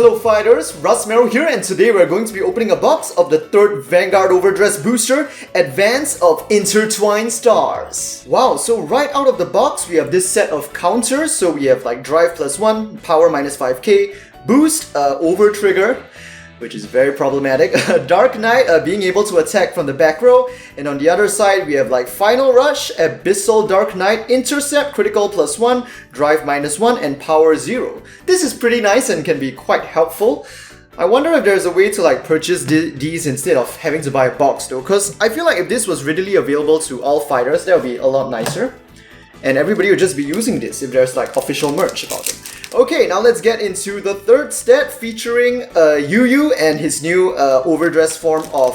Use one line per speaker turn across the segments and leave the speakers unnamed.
Hello fighters, Rusmero here, and today we're going to be opening a box of the third Vanguard Overdress booster, Advance of Intertwined Stars. Wow, so right out of the box we have this set of counters, so we have like Drive +1, Power -5k, Boost, Over Trigger, which is very problematic, Dark Knight being able to attack from the back row, and on the other side we have like Final Rush, Abyssal Dark Knight, Intercept, Critical +1, Drive -1, and Power 0. This is pretty nice and can be quite helpful. I wonder if there's a way to like purchase these instead of having to buy a box though, because I feel like if this was readily available to all fighters, that would be a lot nicer. And everybody would just be using this if there's like official merch about them. Okay, now let's get into the third set featuring Yu and his new overdress form of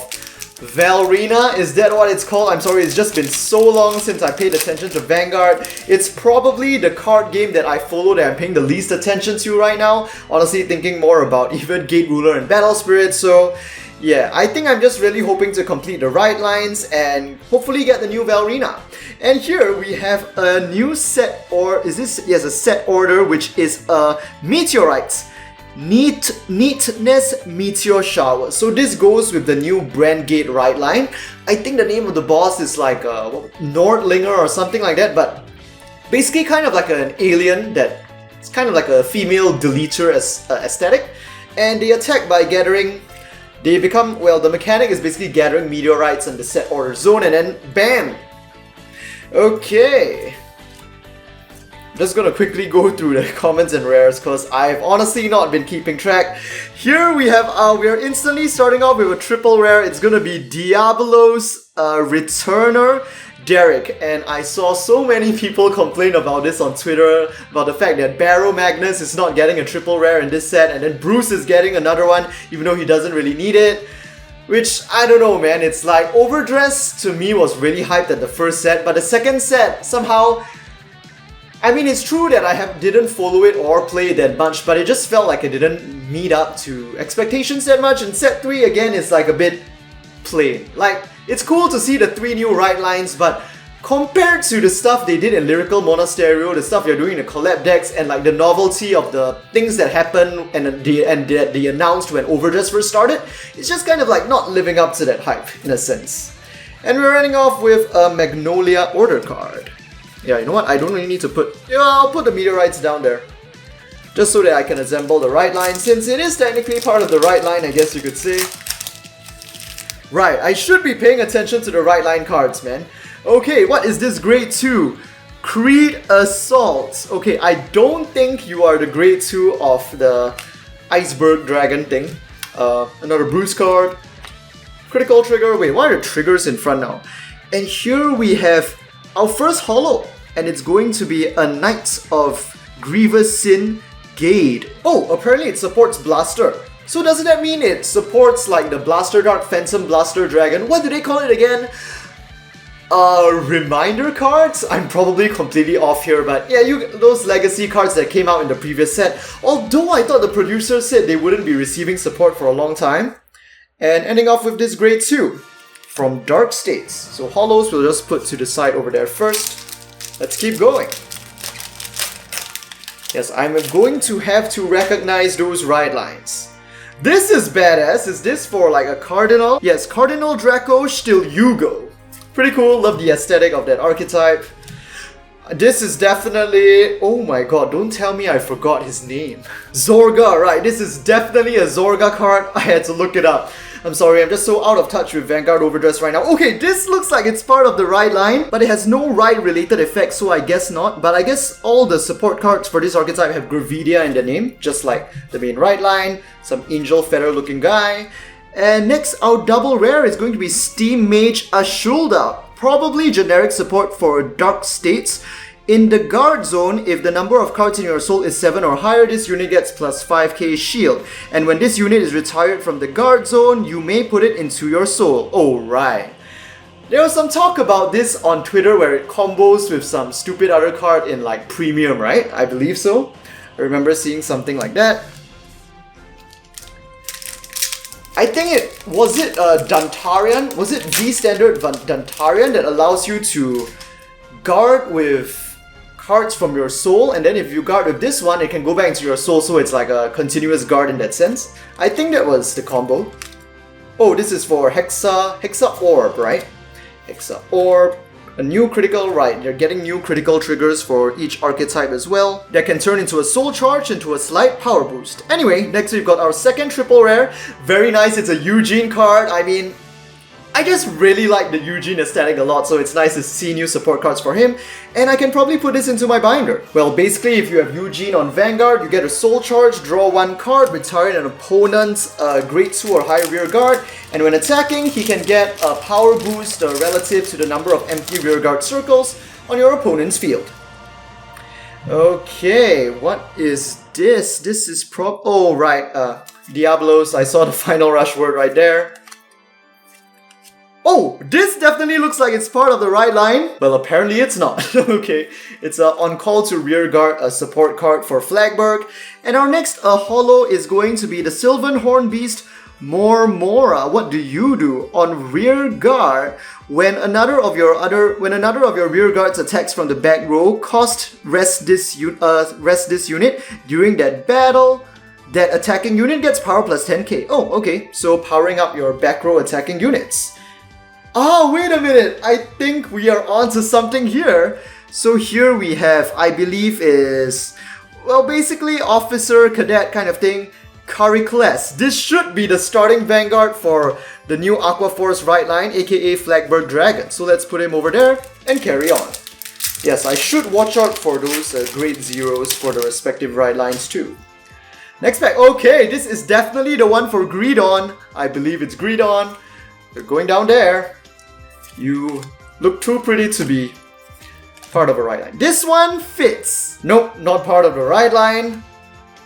Valrina. Is that what it's called? I'm sorry, it's just been so long since I paid attention to Vanguard. It's probably the card game that I follow that I'm paying the least attention to right now. Honestly, thinking more about even Gate Ruler and Battle Spirit, so yeah, I think I'm just really hoping to complete the right lines and hopefully get the new Valrina. And here we have a new set, or is this? Yes, a set order, which is Meteorites. Neatness Meteor Shower. So this goes with the new Brandt Gate right line. I think the name of the boss is like Nordlinger or something like that, but basically kind of like an alien that it's kind of like a female deleter aesthetic. And they attack by gathering. They become, well, the mechanic is basically gathering meteorites in the set order zone and then BAM! Okay. I'm just gonna quickly go through the comments and rares because I've honestly not been keeping track. Here we have, we are instantly starting off with a triple rare. It's gonna be Diablo's Returner Derek, and I saw so many people complain about this on Twitter, about the fact that Barrow Magnus is not getting a triple rare in this set, and then Bruce is getting another one, even though he doesn't really need it. Which, I don't know man, it's like, Overdress to me was really hyped at the first set, but the second set, somehow, I mean it's true that I didn't follow it or play it that much, but it just felt like it didn't meet up to expectations that much, and set 3 again is like a bit plain. Like, it's cool to see the 3 new right lines, but compared to the stuff they did in Lyrical Monasterio, the stuff they're doing in the collab decks, and like the novelty of the things that happen and that they announced when Overdress first started, it's just kind of like not living up to that hype in a sense. And we're running off with a Magnolia Order card. Yeah, you know what? I don't really need to put... Yeah, I'll put the meteorites down there. Just so that I can assemble the right line, since it is technically part of the right line, I guess you could say. Right, I should be paying attention to the right line cards, man. Okay, what is this grade 2? Creed Assault. Okay, I don't think you are the grade 2 of the Iceberg Dragon thing. Another Bruce card. Critical Trigger. Wait, why are the triggers in front now? And here we have our first holo. And it's going to be a Knights of Grievous Sin Gade. Oh, apparently it supports Blaster. So doesn't that mean it supports like the Blaster Dark Phantom Blaster Dragon? What do they call it again? Reminder cards? I'm probably completely off here, but yeah, those legacy cards that came out in the previous set. Although I thought the producer said they wouldn't be receiving support for a long time. And ending off with this grade 2 from Dark States. So holos we'll just put to the side over there first. Let's keep going. Yes, I'm going to have to recognize those right lines. This is badass. Is this for like a Cardinal? Yes, Cardinal Draco Still Yugo. Pretty cool, love the aesthetic of that archetype. This is definitely... Oh my god, don't tell me I forgot his name. Zorga, right, this is definitely a Zorga card. I had to look it up. I'm sorry, I'm just so out of touch with Vanguard Overdress right now. Okay, this looks like it's part of the right line, but it has no right related effects, so I guess not. But I guess all the support cards for this archetype have Gravidia in the name, just like the main right line, some angel feather looking guy. And next, our double rare is going to be Steam Mage Ashulda. Probably generic support for Dark States. In the guard zone, if the number of cards in your soul is 7 or higher, this unit gets plus 5k shield. And when this unit is retired from the guard zone, you may put it into your soul. Oh, right. There was some talk about this on Twitter where it combos with some stupid other card in like premium, right? I believe so. I remember seeing something like that. I think it... Was it Dantarian? Was it V standard Dantarian that allows you to guard with cards from your soul, and then if you guard with this one, it can go back into your soul, so it's like a continuous guard in that sense. I think that was the combo. Oh, this is for Hexa Orb, right? Hexa Orb. A new critical, right, you're getting new critical triggers for each archetype as well. That can turn into a soul charge, into a slight power boost. Anyway, next we've got our second triple rare. Very nice, it's a Eugene card. I mean, I just really like the Eugene aesthetic a lot, so it's nice to see new support cards for him. And I can probably put this into my binder. Well, basically, if you have Eugene on Vanguard, you get a soul charge, draw one card, retire an opponent's grade 2 or higher rear guard, and when attacking, he can get a power boost relative to the number of empty rear guard circles on your opponent's field. Okay, what is this? This is oh, right, Diablos. I saw the final rush word right there. Oh, this definitely looks like it's part of the right line. Well, apparently it's not. Okay, it's a on call to rear guard, a support card for Flagburg. And our next holo is going to be the Sylvan Horn Beast Mormora. What do you do on rear guard when another of your rear guards attacks from the back row? Rest this unit during that battle. That attacking unit gets power plus 10k. Oh, okay. So powering up your back row attacking units. Oh, wait a minute, I think we are onto something here. So here we have, I believe is, well, basically officer, cadet kind of thing, Caricless. This should be the starting Vanguard for the new Aqua Force right line, aka Flagburg Dragon. So let's put him over there and carry on. Yes, I should watch out for those grade zeros for the respective right lines too. Next pack, okay, this is definitely the one for Greedon. I believe it's Greedon. You're going down there. You look too pretty to be part of a right line. This one fits. Nope, not part of the right line.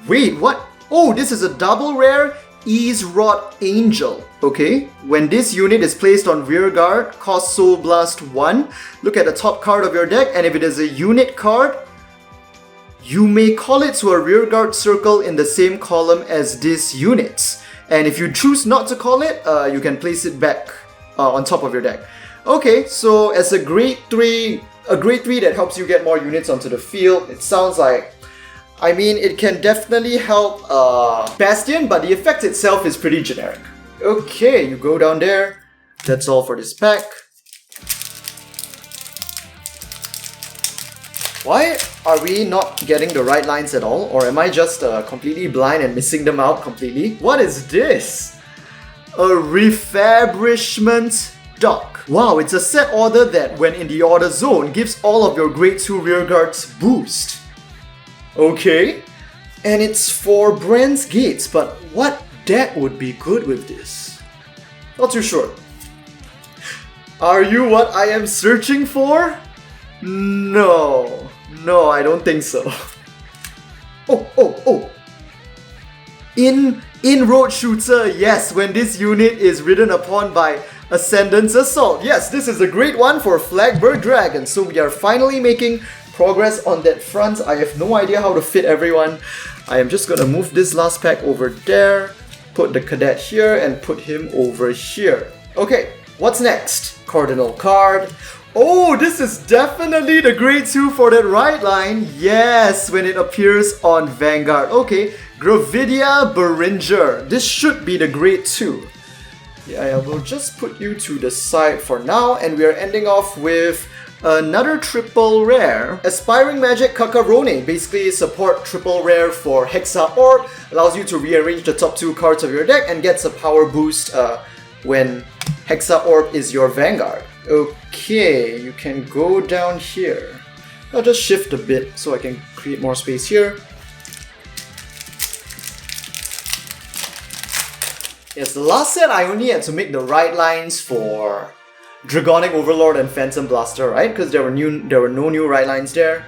Wait, what? Oh, this is a double rare Ease Rod Angel. Okay, when this unit is placed on rear guard, cost Soul Blast 1. Look at the top card of your deck, and if it is a unit card, you may call it to a rear guard circle in the same column as this unit. And if you choose not to call it, you can place it back on top of your deck. Okay, so as a grade 3 that helps you get more units onto the field, it sounds like, I mean, it can definitely help Bastion, but the effect itself is pretty generic. Okay, you go down there. That's all for this pack. Why are we not getting the right lines at all? Or am I just completely blind and missing them out completely? What is this? A refabrishment dock. Wow, it's a set order that, when in the order zone, gives all of your grade 2 rearguards boost. Okay. And it's for Brandt's Gates, but what deck would be good with this? Not too sure. Are you what I am searching for? No. No, I don't think so. Oh. Inroad Shooter, yes, when this unit is ridden upon by Ascendant's Assault. Yes, this is a great one for Flagburg Dragon. So we are finally making progress on that front. I have no idea how to fit everyone. I am just gonna move this last pack over there, put the cadet here, and put him over here. Okay, what's next? Cardinal card. Oh, this is definitely the grade 2 for that right line. Yes, when it appears on Vanguard. Okay, Gravidia Beringer. This should be the grade 2. Yeah, I will just put you to the side for now, and we are ending off with another triple rare. Aspiring Magic Kakarone, basically support triple rare for Hexa Orb, allows you to rearrange the top 2 cards of your deck and gets a power boost when Hexa Orb is your Vanguard. Okay, you can go down here. I'll just shift a bit so I can create more space here. Yes, the last set I only had to make the right lines for Dragonic Overlord and Phantom Blaster, right? Because there were no new right lines there.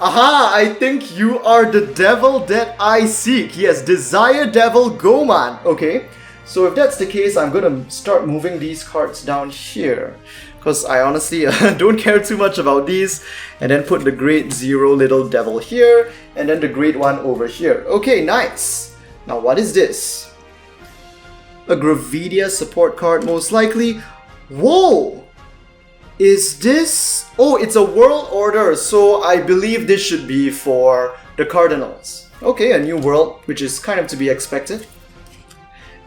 Aha! I think you are the devil that I seek. Yes, Desire Devil Goman. Okay, so if that's the case, I'm gonna start moving these cards down here, because I honestly don't care too much about these. And then put the grade 0 little devil here, and then the grade 1 over here. Okay, nice. Now what is this? A Gravidia support card, most likely. Whoa! Is this... Oh, it's a world order, so I believe this should be for the Cardinals. Okay, a new world, which is kind of to be expected.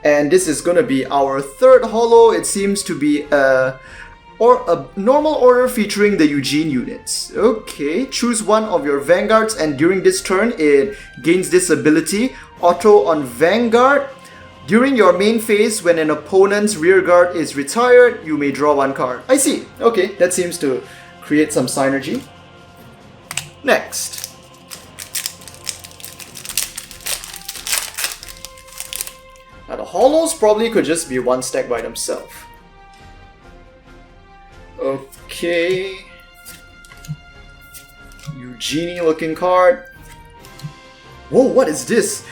And this is gonna be our third holo. It seems to be a normal order featuring the Eugene units. Okay, choose one of your Vanguards, and during this turn, it gains this ability. Auto on Vanguard. During your main phase, when an opponent's rearguard is retired, you may draw one card. I see. Okay, that seems to create some synergy. Next. Now the holos probably could just be one stack by themselves. Okay. Eugenie looking card. Whoa, what is this?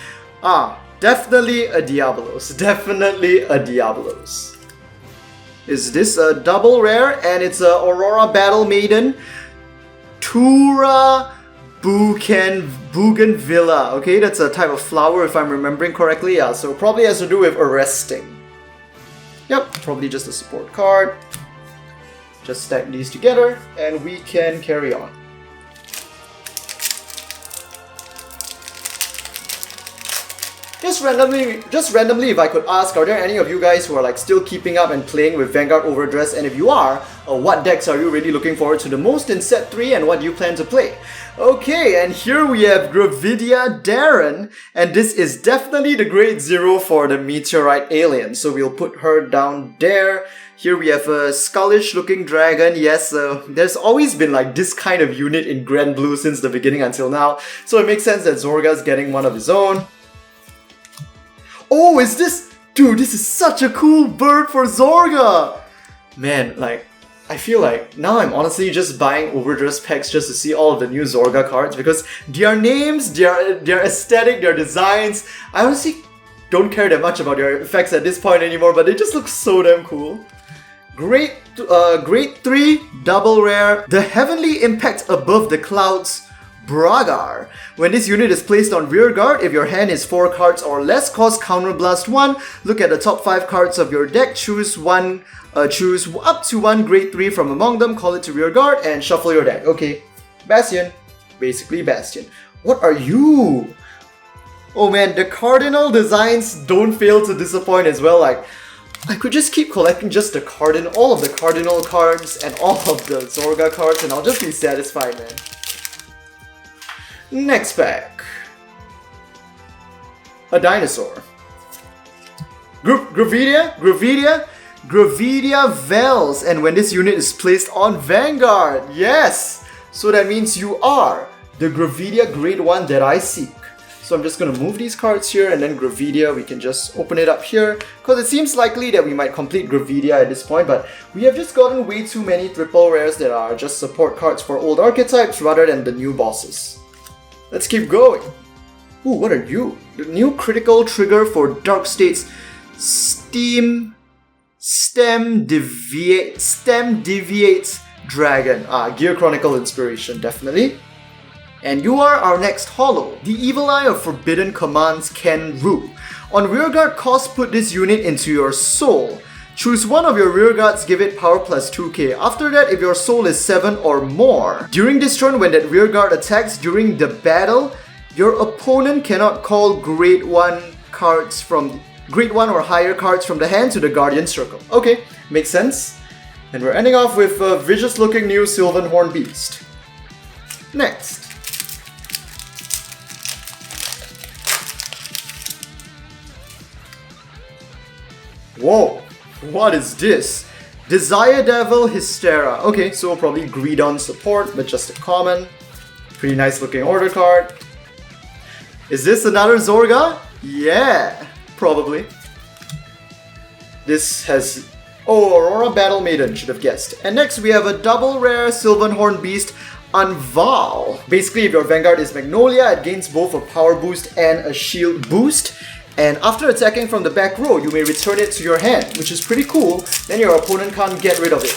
Definitely a Diabolos. Definitely a Diabolos. Is this a double rare? And it's a Aurora Battle Maiden. Tura Bougainvillea. Okay, that's a type of flower if I'm remembering correctly. Yeah, so probably has to do with arresting. Yep, probably just a support card. Just stack these together and we can carry on. Just randomly, if I could ask, are there any of you guys who are like still keeping up and playing with Vanguard Overdress? And if you are, what decks are you really looking forward to the most in set 3 and what do you plan to play? Okay, and here we have Gravidia Darren, and this is definitely the grade 0 for the Meteorite Alien, so we'll put her down there. Here we have a Skullish looking dragon. Yes, there's always been like this kind of unit in Grand Blue since the beginning until now, so it makes sense that Zorga's getting one of his own. Oh, is this... Dude, this is such a cool bird for Zorga! Man, like, I feel like now I'm honestly just buying Overdress packs just to see all of the new Zorga cards because their names, their aesthetic, their designs, I honestly don't care that much about their effects at this point anymore, but they just look so damn cool. Grade 3, double rare, the Heavenly Impact Above the Clouds, Bragar. When this unit is placed on rearguard, if your hand is 4 cards or less, cost Counterblast 1. Look at the top 5 cards of your deck, choose up to one grade 3 from among them, call it to rearguard, and shuffle your deck. Okay, Bastion. Basically Bastion. What are you? Oh man, the Cardinal designs don't fail to disappoint as well. Like, I could just keep collecting just the all of the Cardinal cards and all of the Zorga cards and I'll just be satisfied, man. Next pack. A dinosaur. Gravidia Vels, and when this unit is placed on Vanguard, yes! So that means you are the Gravidia grade 1 that I seek. So I'm just gonna move these cards here and then Gravidia, we can just open it up here because it seems likely that we might complete Gravidia at this point, but we have just gotten way too many triple rares that are just support cards for old archetypes rather than the new bosses. Let's keep going. Ooh, what are you? The new critical trigger for Dark States Stem Deviates Dragon. Gear Chronicle inspiration, definitely. And you are our next holo, the Evil Eye of Forbidden Commands Kenru. On rearguard cost, put this unit into your soul. Choose one of your rearguards, give it power plus 2k. After that, if your soul is 7 or more. During this turn, when that rearguard attacks during the battle, your opponent cannot call grade 1 or higher cards from the hand to the Guardian Circle. Okay, makes sense. And we're ending off with a vicious looking new Sylvanhorn Beast. Next. Whoa, what is this? Desire Devil Hystera. Okay, so probably Greedon support, but just a common. Pretty nice looking order card. Is this another Zorga? Yeah, probably. This has... Oh, Aurora Battle Maiden, should have guessed. And next we have a double rare Sylvanhorn Beast, Anval. Basically, if your Vanguard is Magnolia, it gains both a power boost and a shield boost. And after attacking from the back row, you may return it to your hand, which is pretty cool. Then your opponent can't get rid of it.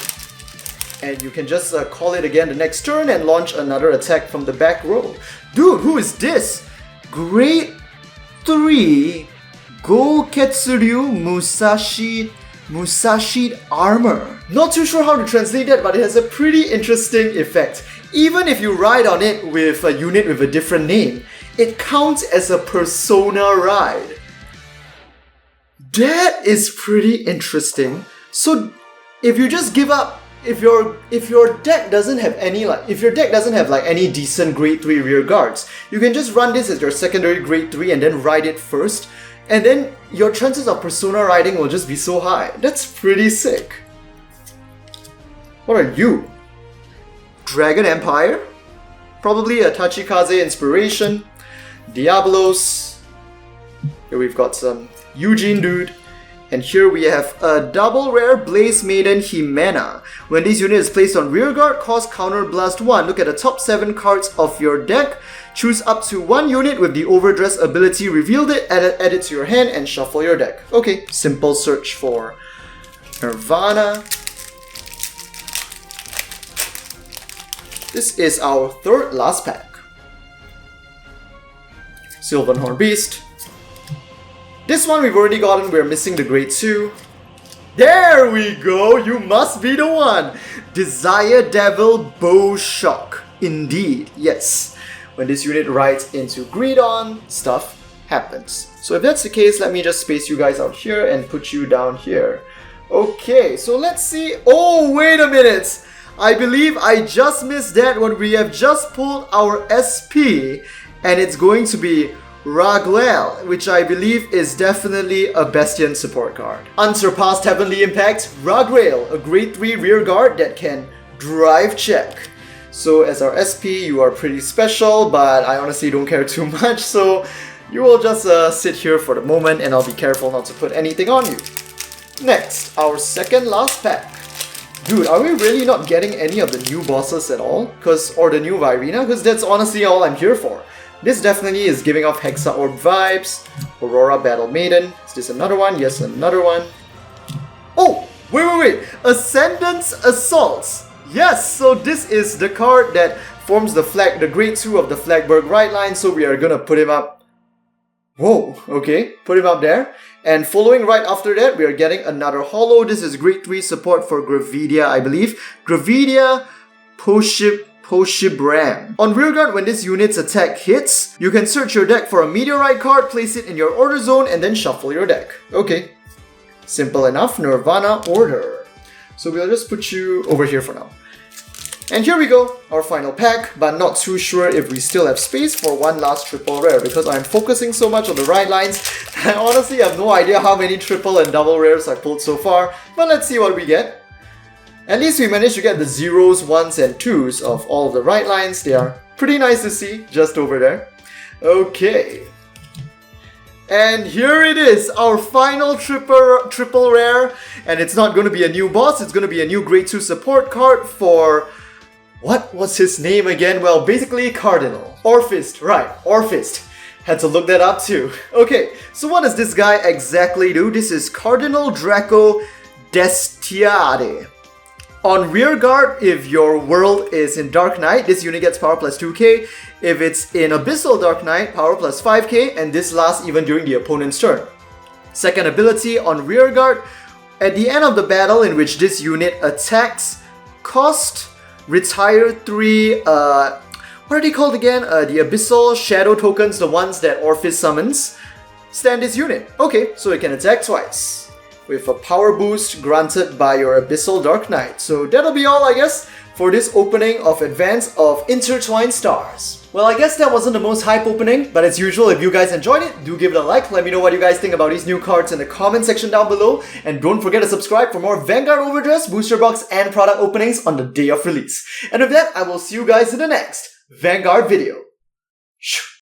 And you can just call it again the next turn and launch another attack from the back row. Dude, who is this? Grade 3 Goketsuryu Musashi Musashi Armor. Not too sure how to translate that, but it has a pretty interesting effect. Even if you ride on it with a unit with a different name, it counts as a persona ride. That is pretty interesting. So if you just give up, if your deck doesn't have any any decent grade 3 rear guards, you can just run this as your secondary grade 3 and then ride it first, and then your chances of persona riding will just be so high. That's pretty sick. What are you? Dragon Empire? Probably a Tachikaze inspiration. Diablos. Here we've got some Eugene dude. And here we have a double rare Blaze Maiden Jimena. When this unit is placed on rearguard, cost counterblast 1. Look at the top 7 cards of your deck. Choose up to 1 unit with the Overdress ability, reveal it, add it to your hand, and shuffle your deck. Okay, simple search for Nirvana. This is our third last pack. Sylvanhorn Beast. This one we've already gotten, we're missing the grade 2. There we go, you must be the one! Desire Devil Bow Shock. Indeed, yes. When this unit rides into Greedon, stuff happens. So if that's the case, let me just space you guys out here and put you down here. Okay, so let's see. Oh, wait a minute! I believe I just missed that when we have just pulled our SP, and it's going to be Raguel, which I believe is definitely a Bastion support card. Unsurpassed Heavenly Impact, Raguel, a grade 3 rear guard that can drive check. So as our SP, you are pretty special, but I honestly don't care too much, so you will just sit here for the moment, and I'll be careful not to put anything on you. Next, our second last pack. Dude, are we really not getting any of the new bosses at all? Or the new Virina? Because that's honestly all I'm here for. This definitely is giving off Hexa Orb vibes. Aurora Battle Maiden. Is this another one? Yes, another one. Oh! Wait! Ascendance Assaults! Yes, so this is the card that forms the grade 2 of the Flagburg right line, so we are gonna put him up. Whoa, okay, put him up there. And following right after that, we are getting another holo. This is grade 3 support for Gravidia, I believe. Gravidia Poshibram. On rearguard, when this unit's attack hits, you can search your deck for a meteorite card, place it in your order zone, and then shuffle your deck. Okay, simple enough. Nirvana order. So we'll just put you over here for now. And here we go, our final pack, but not too sure if we still have space for one last triple rare because I'm focusing so much on the right lines. I honestly have no idea how many triple and double rares I pulled so far, but let's see what we get. At least we managed to get the 0s, 1s, and 2s of all of the right lines. They are pretty nice to see, just over there. Okay. And here it is, our final triple rare. And it's not going to be a new boss, it's going to be a new grade 2 support card for... what was his name again? Well, basically Cardinal. Orphist, right, Orphist. Had to look that up too. Okay, so what does this guy exactly do? This is Cardinal Draco Destiade. On rearguard, if your world is in Dark Knight, this unit gets power plus 2k. If it's in Abyssal Dark Knight, power plus 5k, and this lasts even during the opponent's turn. Second ability, on rearguard, at the end of the battle in which this unit attacks, cost, retire 3, what are they called again? The Abyssal Shadow tokens, the ones that Orphis summons. Stand this unit. Okay, so it can attack twice, with a power boost granted by your Abyssal Dark Knight. So that'll be all, I guess, for this opening of Advance of Intertwined Stars. Well, I guess that wasn't the most hype opening, but as usual, if you guys enjoyed it, do give it a like. Let me know what you guys think about these new cards in the comment section down below. And don't forget to subscribe for more Vanguard Overdress, booster box, and product openings on the day of release. And with that, I will see you guys in the next Vanguard video.